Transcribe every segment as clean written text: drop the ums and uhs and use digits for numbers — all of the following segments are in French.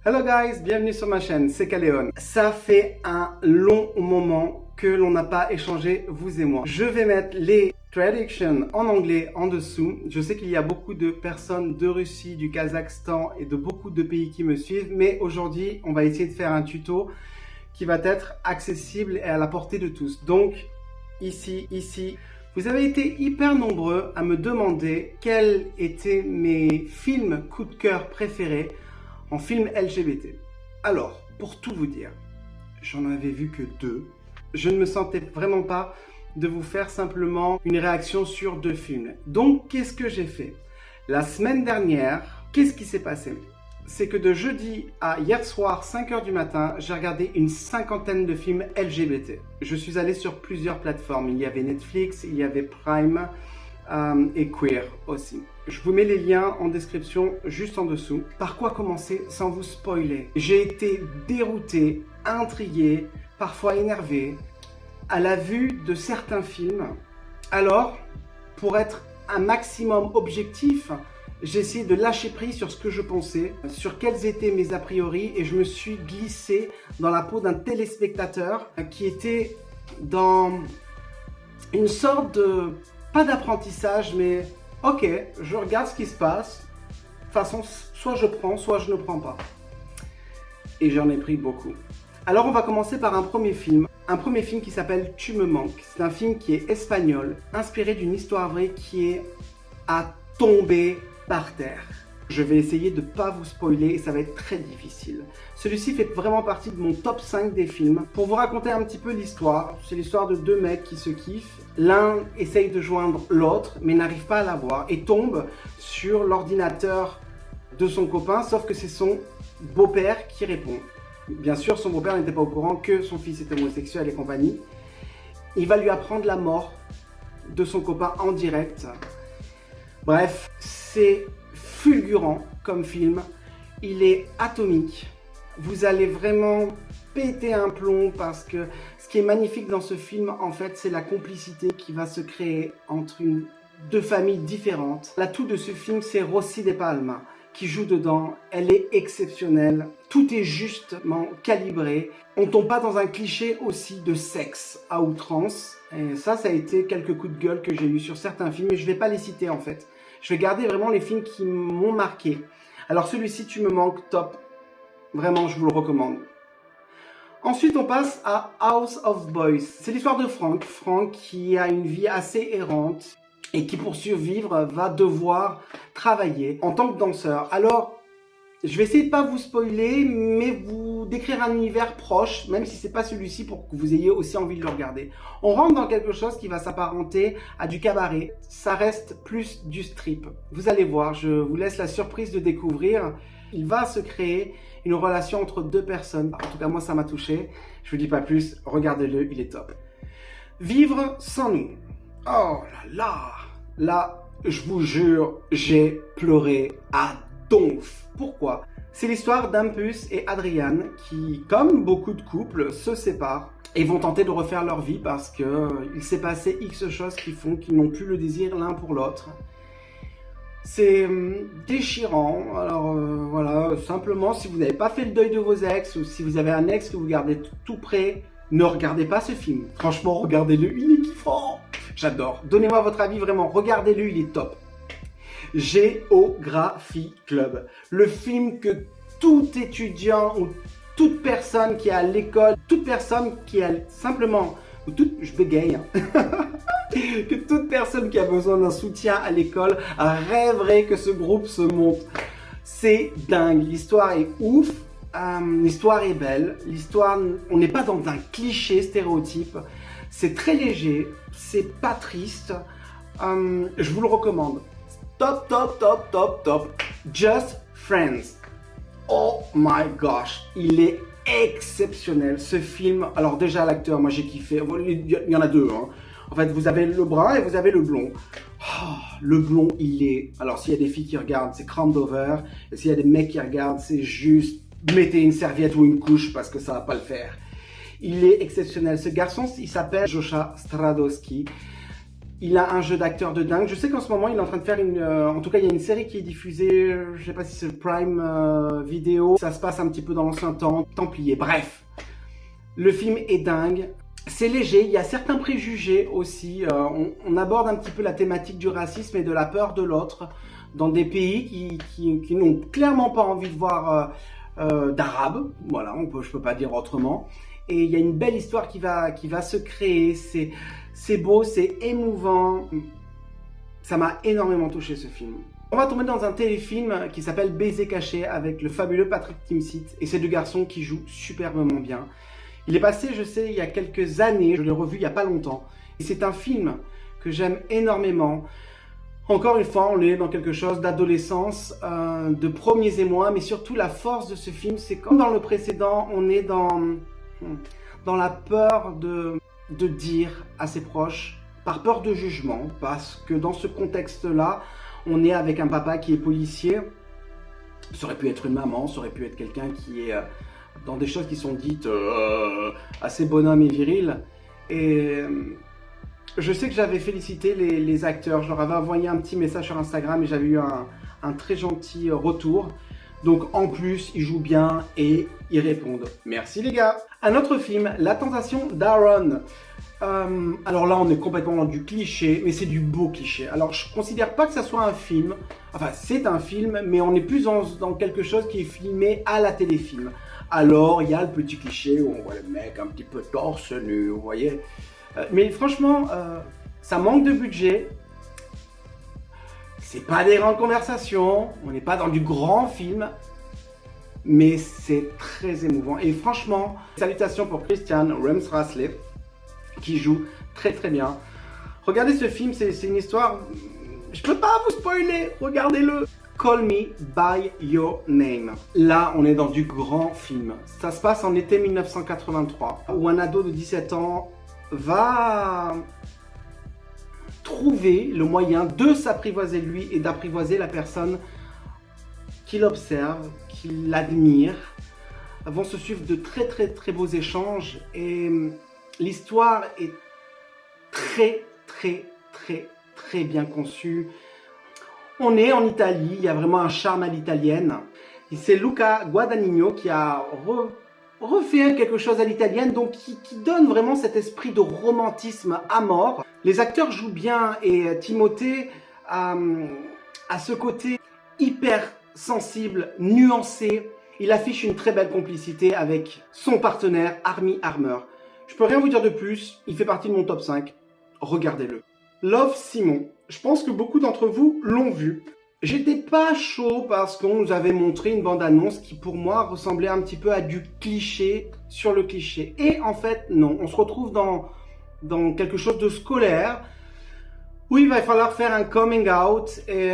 Hello guys, bienvenue sur ma chaîne, c'est Caléon. Ça fait un long moment que l'on n'a pas échangé, vous et moi. Je vais mettre les traductions en anglais en dessous. Je sais qu'il y a beaucoup de personnes de Russie, du Kazakhstan et de beaucoup de pays qui me suivent, mais aujourd'hui, on va essayer de faire un tuto qui va être accessible et à la portée de tous. Donc, ici, vous avez été hyper nombreux à me demander quels étaient mes films coup de cœur préférés en film LGBT. Alors, pour tout vous dire, j'en avais vu que 2. Je ne me sentais vraiment pas de vous faire simplement une réaction sur 2 films. Donc, qu'est-ce que j'ai fait? La semaine dernière, qu'est-ce qui s'est passé? C'est que de jeudi à hier soir, 5h du matin, j'ai regardé une 50aine de films LGBT. Je suis allé sur plusieurs plateformes. Il y avait Netflix, il y avait Prime et Queer aussi. Je vous mets les liens en description juste en dessous. Par quoi commencer sans vous spoiler? J'ai été dérouté, intrigué, parfois énervé à la vue de certains films. Alors, pour être un maximum objectif, j'ai essayé de lâcher prise sur ce que je pensais, sur quels étaient mes a priori, et je me suis glissé dans la peau d'un téléspectateur qui était dans une sorte de, pas d'apprentissage, mais ok, je regarde ce qui se passe. De toute façon, soit je prends, soit je ne prends pas. Et j'en ai pris beaucoup. Alors on va commencer par un premier film qui s'appelle Tu me manques. C'est un film qui est espagnol, inspiré d'une histoire vraie qui est à tomber par terre. Je vais essayer de ne pas vous spoiler et ça va être très difficile. Celui-ci fait vraiment partie de mon top 5 des films. Pour vous raconter un petit peu l'histoire, c'est l'histoire de 2 mecs qui se kiffent. L'un essaye de joindre l'autre mais n'arrive pas à l'avoir et tombe sur l'ordinateur de son copain, sauf que c'est son beau-père qui répond. Bien sûr, son beau-père n'était pas au courant que son fils était homosexuel et compagnie. Il va lui apprendre la mort de son copain en direct. Bref, c'est fulgurant comme film. Il est atomique. Vous allez vraiment péter un plomb parce que ce qui est magnifique dans ce film, en fait, c'est la complicité qui va se créer entre 2 familles différentes. L'atout de ce film, c'est Rosy de Palma qui joue dedans. Elle est exceptionnelle. Tout est justement calibré. On tombe pas dans un cliché aussi de sexe à outrance. Et ça a été quelques coups de gueule que j'ai eu sur certains films, mais je vais pas les citer en fait. Je vais garder vraiment les films qui m'ont marqué. Alors celui-ci, Tu me manques, top. Vraiment, je vous le recommande. Ensuite, on passe à House of Boys. C'est l'histoire de Frank. Frank qui a une vie assez errante et qui, pour survivre, va devoir travailler en tant que danseur. Alors, je vais essayer de pas vous spoiler, mais vous décrire un univers proche, même si c'est pas celui-ci, pour que vous ayez aussi envie de le regarder. On rentre dans quelque chose qui va s'apparenter à du cabaret. Ça reste plus du strip. Vous allez voir, je vous laisse la surprise de découvrir. Il va se créer une relation entre 2 personnes. En tout cas, moi, ça m'a touché. Je vous dis pas plus, regardez-le, il est top. Vivre sans nous. Oh là là. Là, je vous jure, j'ai pleuré à donf. Pourquoi? C'est l'histoire d'Ampus et Adriane qui, comme beaucoup de couples, se séparent et vont tenter de refaire leur vie parce qu'il s'est passé X choses qui font qu'ils n'ont plus le désir l'un pour l'autre. C'est déchirant. Alors voilà, simplement, si vous n'avez pas fait le deuil de vos ex ou si vous avez un ex que vous gardez tout près, ne regardez pas ce film. Franchement, regardez-le, il est kiffant. J'adore. Donnez-moi votre avis, vraiment. Regardez-le, il est top. Géographie Club. Le film que tout étudiant ou toute personne qui est à l'école, toute personne qui a simplement, ou toute, je bégaye, que toute personne qui a besoin d'un soutien à l'école rêverait que ce groupe se monte. C'est dingue. L'histoire est ouf. L'histoire est belle. L'histoire, on n'est pas dans un cliché stéréotype. C'est très léger. C'est pas triste. Je vous le recommande. Top, top, top, top, top. Just Friends. Oh my gosh. Il est exceptionnel. Ce film. Alors déjà l'acteur, moi j'ai kiffé. Il y en a 2. Hein. En fait, vous avez le brun et vous avez le blond. Oh, le blond, il est... Alors s'il y a des filles qui regardent, c'est crammed over. Et s'il y a des mecs qui regardent, c'est juste... Mettez une serviette ou une couche parce que ça va pas le faire. Il est exceptionnel. Ce garçon, il s'appelle Josha Stradowski. Il a un jeu d'acteur de dingue. Je sais qu'en ce moment, il est en train de faire en tout cas, il y a une série qui est diffusée, je sais pas si c'est le Prime Video. Ça se passe un petit peu dans l'ancien temps, Templier. Bref, le film est dingue. C'est léger, il y a certains préjugés aussi. On aborde un petit peu la thématique du racisme et de la peur de l'autre dans des pays qui n'ont clairement pas envie de voir d'arabes. Voilà, je peux pas dire autrement. Et il y a une belle histoire qui va se créer. C'est beau, c'est émouvant. Ça m'a énormément touché ce film. On va tomber dans un téléfilm qui s'appelle Baiser caché avec le fabuleux Patrick Timsit et ces deux garçons qui jouent superbement bien. Il est passé, je sais, il y a quelques années, je l'ai revu il n'y a pas longtemps. Et c'est un film que j'aime énormément. Encore une fois, on est dans quelque chose d'adolescence, de premiers émois, mais surtout la force de ce film, c'est comme dans le précédent, on est dans la peur de dire à ses proches, par peur de jugement, parce que dans ce contexte-là, on est avec un papa qui est policier, ça aurait pu être une maman, ça aurait pu être quelqu'un qui est dans des choses qui sont dites assez bonhomme et viril. Et je sais que j'avais félicité les acteurs, je leur avais envoyé un petit message sur Instagram et j'avais eu un très gentil retour. Donc en plus, ils jouent bien et ils répondent. Merci les gars. Un autre film, La Tentation d'Aaron. Alors là, on est complètement dans du cliché, mais c'est du beau cliché. Alors je considère pas que ça soit un film. Enfin, c'est un film, mais on est plus dans quelque chose qui est filmé à la téléfilm. Alors, il y a le petit cliché où on voit le mec un petit peu torse nu, vous voyez. Mais franchement, ça manque de budget. C'est pas des grandes conversations, on n'est pas dans du grand film, mais c'est très émouvant. Et franchement, salutations pour Christian Remsrasley, qui joue très très bien. Regardez ce film, c'est une histoire... Je peux pas vous spoiler, regardez-le. Call Me By Your Name. Là, on est dans du grand film. Ça se passe en été 1983, où un ado de 17 ans va trouver le moyen de s'apprivoiser lui et d'apprivoiser la personne qu'il observe, qu'il admire. Vont se suivre de très très très beaux échanges et l'histoire est très très très très bien conçue. On est en Italie, il y a vraiment un charme à l'italienne. C'est Luca Guadagnino qui a refait quelque chose à l'italienne, donc qui donne vraiment cet esprit de romantisme à mort. Les acteurs jouent bien et Timothée a ce côté hyper sensible, nuancé. Il affiche une très belle complicité avec son partenaire Armie Hammer. Je peux rien vous dire de plus, il fait partie de mon top 5. Regardez-le. Love, Simon. Je pense que beaucoup d'entre vous l'ont vu. J'étais pas chaud parce qu'on nous avait montré une bande-annonce qui pour moi ressemblait un petit peu à du cliché sur le cliché. Et en fait, non. On se retrouve dans quelque chose de scolaire où il va falloir faire un coming out. Et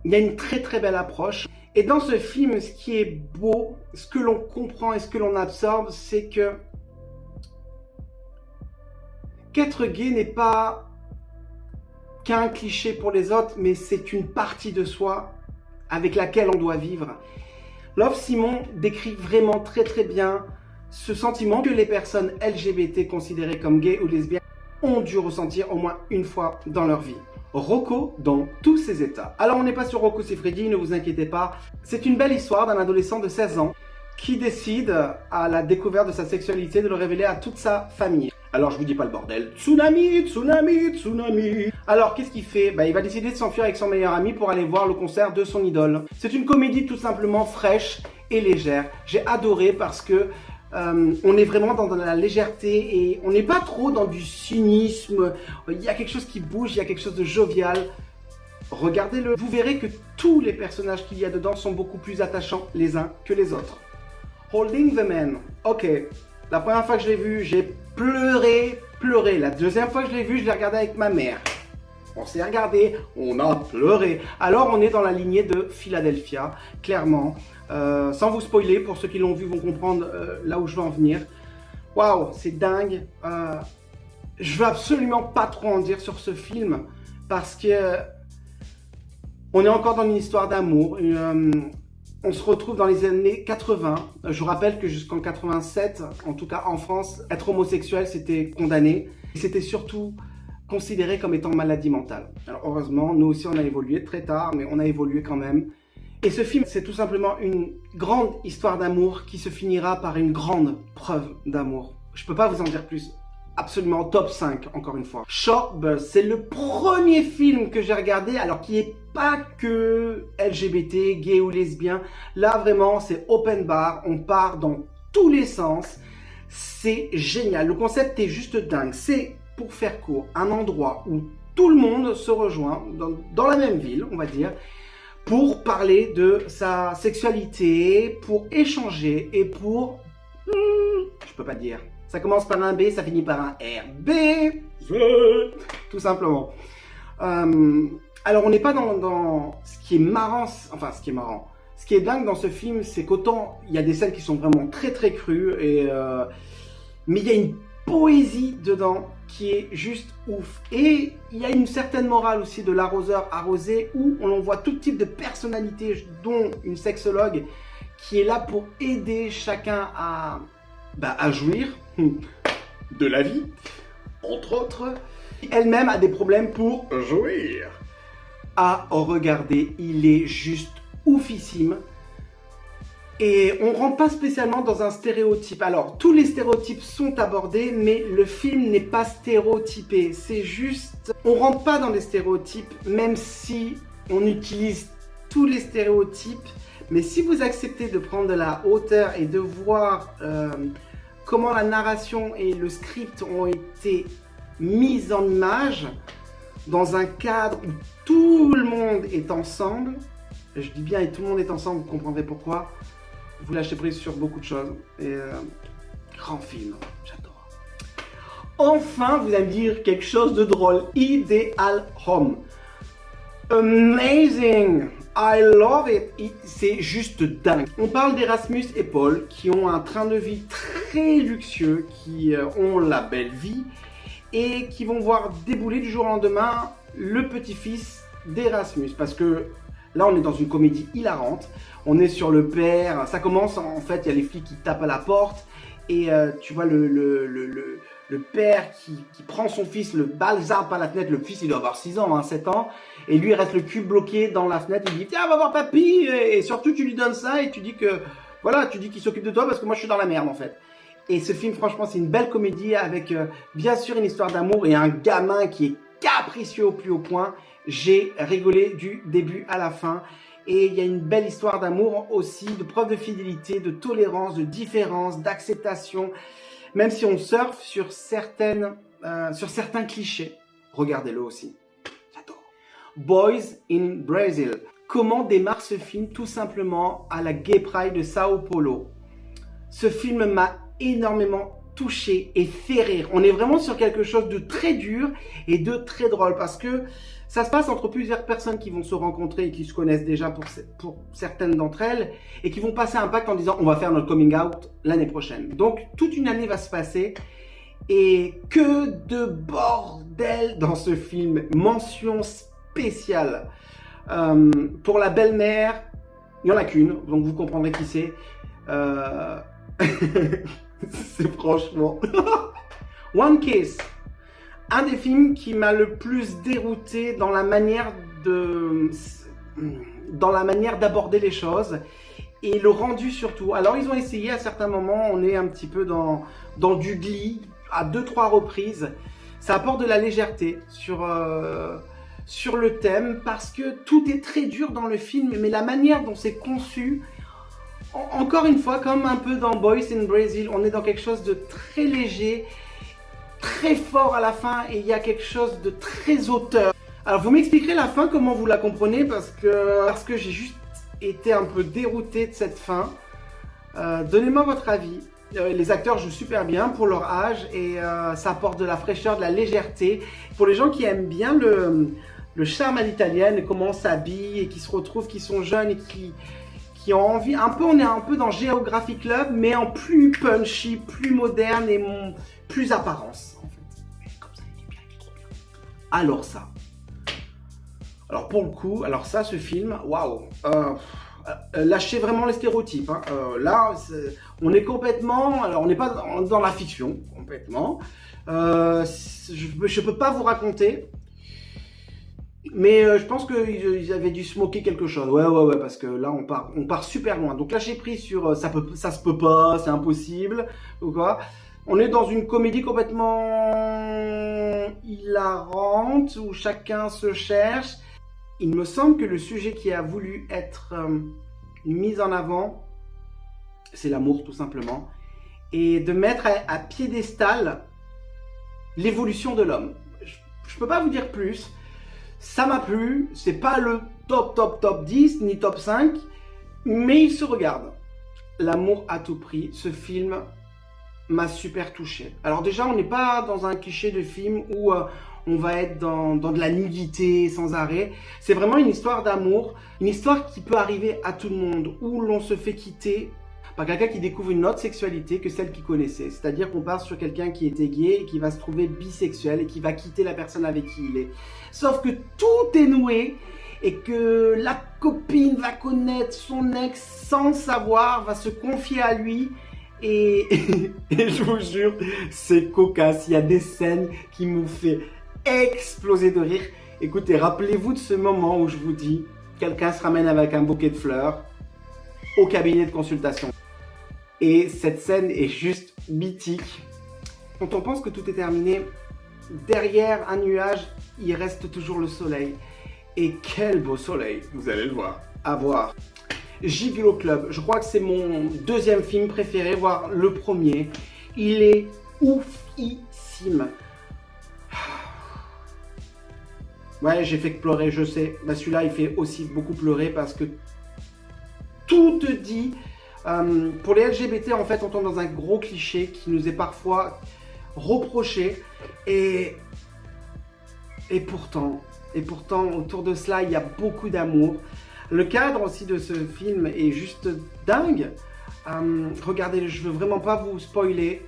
il y a une très très belle approche. Et dans ce film, ce qui est beau, ce que l'on comprend et ce que l'on absorbe, c'est que qu'être gay n'est pas qu'un cliché pour les autres, mais c'est une partie de soi avec laquelle on doit vivre. Love, Simon décrit vraiment très très bien ce sentiment que les personnes LGBT considérées comme gays ou lesbiennes ont dû ressentir au moins une fois dans leur vie. Rocco dans tous ses états. Alors on n'est pas sur Rocco Siffredi, ne vous inquiétez pas. C'est une belle histoire d'un adolescent de 16 ans qui décide, à la découverte de sa sexualité, de le révéler à toute sa famille. Alors je vous dis pas le bordel. Tsunami, tsunami, tsunami. Alors qu'est-ce qu'il fait? Il va décider de s'enfuir avec son meilleur ami pour aller voir le concert de son idole. C'est une comédie tout simplement fraîche et légère. J'ai adoré parce que on est vraiment dans la légèreté et on n'est pas trop dans du cynisme. Il y a quelque chose qui bouge, il y a quelque chose de jovial. Regardez-le. Vous verrez que tous les personnages qu'il y a dedans sont beaucoup plus attachants les uns que les autres. Holding the Man. Ok. La première fois que je l'ai vu, j'ai pleuré. La deuxième fois que je l'ai vu, je l'ai regardé avec ma mère. On s'est regardé, on a pleuré. Alors on est dans la lignée de Philadelphia, clairement. Sans vous spoiler, pour ceux qui l'ont vu vont comprendre là où je veux en venir. Waouh, c'est dingue. Je veux absolument pas trop en dire sur ce film parce que on est encore dans une histoire d'amour. On se retrouve dans les années 80. Je vous rappelle que jusqu'en 87, en tout cas en France, être homosexuel c'était condamné. C'était surtout considéré comme étant maladie mentale. Alors heureusement, nous aussi on a évolué très tard, mais on a évolué quand même. Et ce film, c'est tout simplement une grande histoire d'amour qui se finira par une grande preuve d'amour. Je peux pas vous en dire plus. Absolument top 5, encore une fois. Short Bus, c'est le premier film que j'ai regardé, alors qui est pas que LGBT, gay ou lesbien. Là, vraiment, c'est open bar, on part dans tous les sens. C'est génial, le concept est juste dingue. C'est, pour faire court, un endroit où tout le monde se rejoint, dans la même ville, on va dire, pour parler de sa sexualité, pour échanger et pour... je peux pas dire. Ça commence par un B, ça finit par un R. B, tout simplement. Alors, on n'est pas dans ce qui est marrant, enfin, ce qui est marrant. Ce qui est dingue dans ce film, c'est qu'autant il y a des scènes qui sont vraiment très très crues, mais il y a une poésie dedans qui est juste ouf. Et il y a une certaine morale aussi de l'arroseur arrosé, où on voit tout type de personnalité, dont une sexologue qui est là pour aider chacun à jouir de la vie, entre autres. Elle-même a des problèmes pour jouir. À regarder, il est juste oufissime. Et on rentre pas spécialement dans un stéréotype. Alors, tous les stéréotypes sont abordés, mais le film n'est pas stéréotypé. C'est juste... on rentre pas dans les stéréotypes, même si on utilise tous les stéréotypes. Mais si vous acceptez de prendre de la hauteur et de voir comment la narration et le script ont été mis en image, dans un cadre où tout le monde est ensemble, je dis bien et tout le monde est ensemble, vous comprendrez pourquoi, vous lâchez prise sur beaucoup de choses. Et grand film, j'adore. Enfin, vous allez me dire quelque chose de drôle. Ideal Home. Amazing! I love it! C'est juste dingue. On parle d'Erasmus et Paul qui ont un train de vie très luxueux, qui ont la belle vie et qui vont voir débouler du jour au lendemain le petit-fils d'Erasmus. Parce que là, on est dans une comédie hilarante. On est sur le père. Ça commence, en fait, il y a les flics qui tapent à la porte et tu vois le père qui prend son fils, le balzappe à la fenêtre. Le fils, il doit avoir 6 ans, 7 ans. Et lui, il reste le cul bloqué dans la fenêtre. Il dit, tiens, va voir papy. Et surtout, tu lui donnes ça et tu dis que, voilà, tu dis qu'il s'occupe de toi parce que moi, je suis dans la merde, en fait. Et ce film, franchement, c'est une belle comédie avec, bien sûr, une histoire d'amour et un gamin qui est capricieux au plus haut point. J'ai rigolé du début à la fin. Et il y a une belle histoire d'amour aussi, de preuve de fidélité, de tolérance, de différence, d'acceptation. Même si on surfe sur certains clichés, regardez-le aussi. J'adore. Boys in Brazil. Comment démarre ce film? Tout simplement à la Gay Pride de Sao Paulo. Ce film m'a énormément touché et fait rire. On est vraiment sur quelque chose de très dur et de très drôle parce que ça se passe entre plusieurs personnes qui vont se rencontrer et qui se connaissent déjà pour certaines d'entre elles et qui vont passer un pacte en disant on va faire notre coming out l'année prochaine. Donc toute une année va se passer et que de bordel dans ce film. Mention spéciale pour la belle-mère, il n'y en a qu'une, donc vous comprendrez qui c'est. C'est franchement... One Kiss, un des films qui m'a le plus dérouté dans la manière d'aborder les choses et le rendu surtout. Alors ils ont essayé à certains moments, on est un petit peu dans du Glee à 2-3 reprises. Ça apporte de la légèreté sur le thème parce que tout est très dur dans le film, mais la manière dont c'est conçu, encore une fois, comme un peu dans Boys in Brazil, on est dans quelque chose de très léger, très fort à la fin et il y a quelque chose de très auteur. Alors vous m'expliquerez la fin, comment vous la comprenez, parce que j'ai juste été un peu dérouté de cette fin. Donnez-moi votre avis. Les acteurs jouent super bien pour leur âge et ça apporte de la fraîcheur, de la légèreté. Pour les gens qui aiment bien le charme à l'italienne, comment on s'habille et qui se retrouvent, qui sont jeunes et qui ont envie, on est un peu dans Geography Club, mais en plus punchy, plus moderne et plus apparence, en fait. Mais comme ça, il est bien, il est trop bien. Alors ça. Alors pour le coup, ce film, waouh. lâchez vraiment les stéréotypes. Hein. Là, on est complètement, alors on n'est pas dans la fiction, complètement. Je peux pas vous raconter, mais je pense qu'ils avaient dû se moquer quelque chose. Ouais, parce que là, on part super loin. Donc lâchez prise sur ça se peut pas, c'est impossible, ou quoi. On est dans une comédie complètement hilarante, où chacun se cherche. Il me semble que le sujet qui a voulu être mis en avant, c'est l'amour tout simplement, et de mettre à piédestal l'évolution de l'homme. Je peux pas vous dire plus, ça m'a plu, c'est pas le top 10, ni top 5, mais il se regarde. L'amour à tout prix, ce film m'a super touché. Alors déjà, on n'est pas dans un cliché de film où on va être dans de la nudité sans arrêt. C'est vraiment une histoire d'amour, une histoire qui peut arriver à tout le monde, où l'on se fait quitter par quelqu'un qui découvre une autre sexualité que celle qu'il connaissait. C'est-à-dire qu'on part sur quelqu'un qui était gay et qui va se trouver bisexuel et qui va quitter la personne avec qui il est. Sauf que tout est noué et que la copine va connaître son ex sans savoir, va se confier à lui. Et je vous jure, c'est cocasse. Il y a des scènes qui m'ont fait exploser de rire. Écoutez, rappelez-vous de ce moment où je vous dis, quelqu'un se ramène avec un bouquet de fleurs au cabinet de consultation. Et cette scène est juste mythique. Quand on pense que tout est terminé, derrière un nuage, il reste toujours le soleil. Et quel beau soleil, vous allez le voir, à voir. Gigolo Club, je crois que c'est mon deuxième film préféré, voire le premier. Il est oufissime. Ouais, j'ai fait que pleurer, je sais. Bah, celui-là, il fait aussi beaucoup pleurer parce que tout te dit. Pour les LGBT, en fait, on tombe dans un gros cliché qui nous est parfois reproché. Et pourtant, autour de cela, il y a beaucoup d'amour. Le cadre aussi de ce film est juste dingue. Regardez, je veux vraiment pas vous spoiler.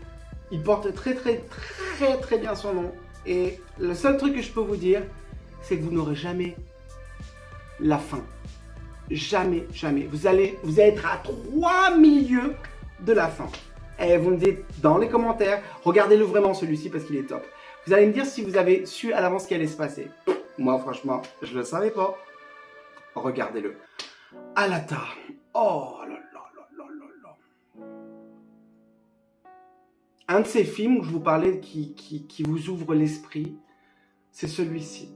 Il porte très bien son nom. Et le seul truc que je peux vous dire, c'est que vous n'aurez jamais la fin. Jamais. Vous allez être à 3 milieux de la fin. Et vous me dites dans les commentaires, regardez-le vraiment celui-ci parce qu'il est top. Vous allez me dire si vous avez su à l'avance ce qui allait se passer. Moi, franchement, je ne le savais pas. Regardez-le. Alata. Oh là là. Un de ces films où je vous parlais qui vous ouvre l'esprit, c'est celui-ci.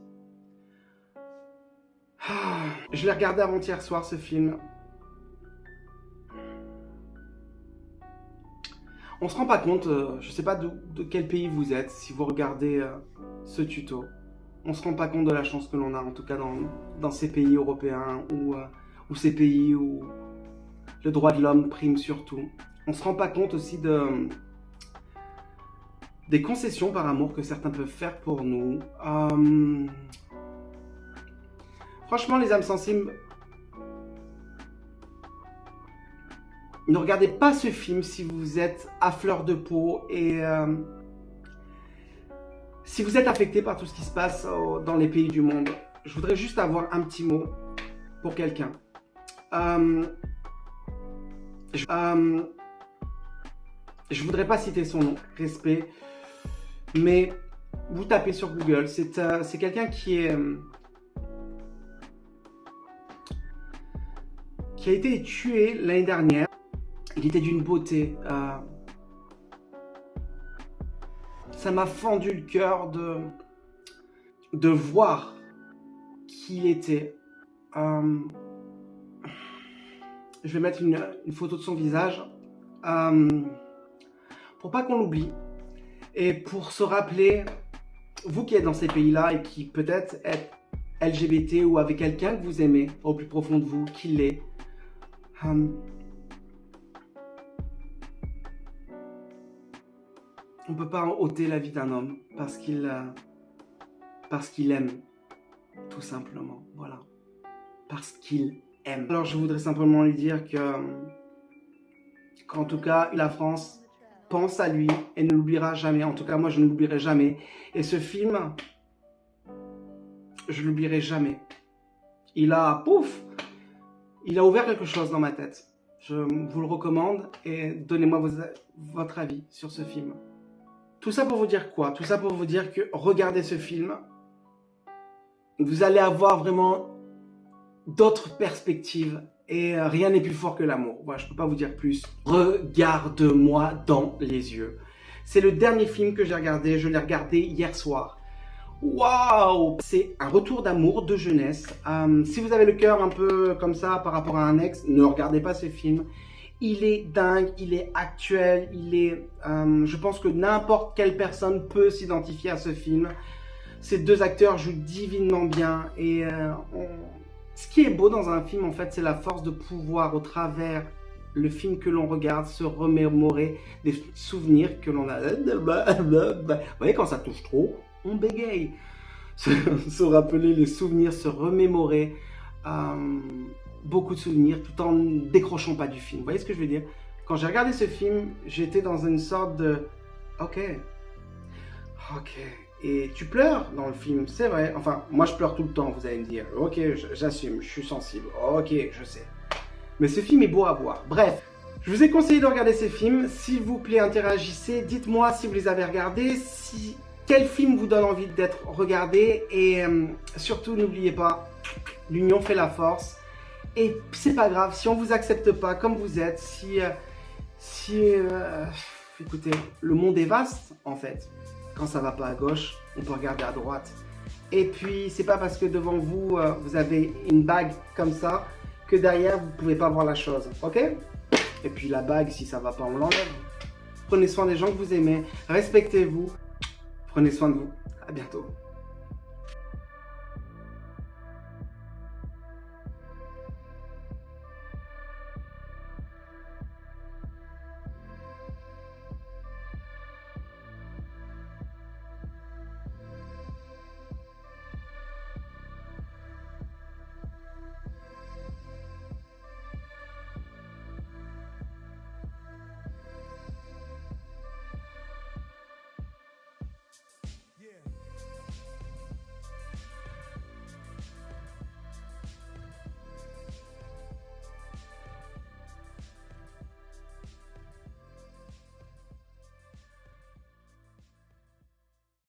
Je l'ai regardé avant-hier soir, ce film. On se rend pas compte, je sais pas de quel pays vous êtes, si vous regardez ce tuto. On se rend pas compte de la chance que l'on a, en tout cas dans ces pays européens ou ces pays où le droit de l'homme prime surtout. On se rend pas compte aussi des concessions par amour que certains peuvent faire pour nous. Franchement, les âmes sensibles, ne regardez pas ce film si vous êtes à fleur de peau et si vous êtes affecté par tout ce qui se passe dans les pays du monde. Je voudrais juste avoir un petit mot pour quelqu'un. Je voudrais pas citer son nom, respect, mais vous tapez sur Google, c'est quelqu'un qui a été tué l'année dernière. Il était d'une beauté. Ça m'a fendu le cœur de voir qui il était. Je vais mettre une photo de son visage pour pas qu'on l'oublie et pour se rappeler, vous qui êtes dans ces pays-là et qui peut-être êtes LGBT ou avec quelqu'un que vous aimez au plus profond de vous, qui l'est. On ne peut pas ôter la vie d'un homme parce qu'il aime, tout simplement. Voilà. Parce qu'il aime. Alors je voudrais simplement lui dire qu'en tout cas, la France pense à lui et ne l'oubliera jamais. En tout cas, moi, je ne l'oublierai jamais. Et ce film, je ne l'oublierai jamais. Il a, pouf, il a ouvert quelque chose dans ma tête. Je vous le recommande et donnez-moi votre avis sur ce film. Tout ça pour vous dire quoi? Tout ça pour vous dire que regardez ce film. Vous allez avoir vraiment d'autres perspectives et rien n'est plus fort que l'amour. Voilà, je ne peux pas vous dire plus. Regarde-moi dans les yeux. C'est le dernier film que j'ai regardé. Je l'ai regardé hier soir. Waouh! C'est un retour d'amour, de jeunesse. Si vous avez le cœur un peu comme ça par rapport à un ex, ne regardez pas ce film. Il est dingue, il est actuel, je pense que n'importe quelle personne peut s'identifier à ce film. Ces deux acteurs jouent divinement bien et ce qui est beau dans un film, en fait, c'est la force de pouvoir, au travers le film que l'on regarde, se remémorer des souvenirs que l'on a. Vous voyez, quand ça touche trop, on bégaye. Se rappeler les souvenirs, se remémorer beaucoup de souvenirs tout en ne décrochant pas du film. Vous voyez ce que je veux dire? Quand j'ai regardé ce film, j'étais dans une sorte de ok. Et tu pleures dans le film, c'est vrai. Enfin, moi je pleure tout le temps, vous allez me dire. Ok, j'assume, je suis sensible. Ok, je sais. Mais ce film est beau à voir. Bref, je vous ai conseillé de regarder ces films. S'il vous plaît, interagissez. Dites-moi si vous les avez regardés, quel film vous donne envie d'être regardé. Et surtout, n'oubliez pas, l'union fait la force. Et c'est pas grave, si on vous accepte pas comme vous êtes, écoutez, le monde est vaste en fait. Quand ça va pas à gauche, on peut regarder à droite. Et puis, c'est pas parce que devant vous, vous avez une bague comme ça, que derrière, vous pouvez pas voir la chose, ok? Et puis la bague, si ça va pas, on l'enlève. Prenez soin des gens que vous aimez, respectez-vous, prenez soin de vous. À bientôt.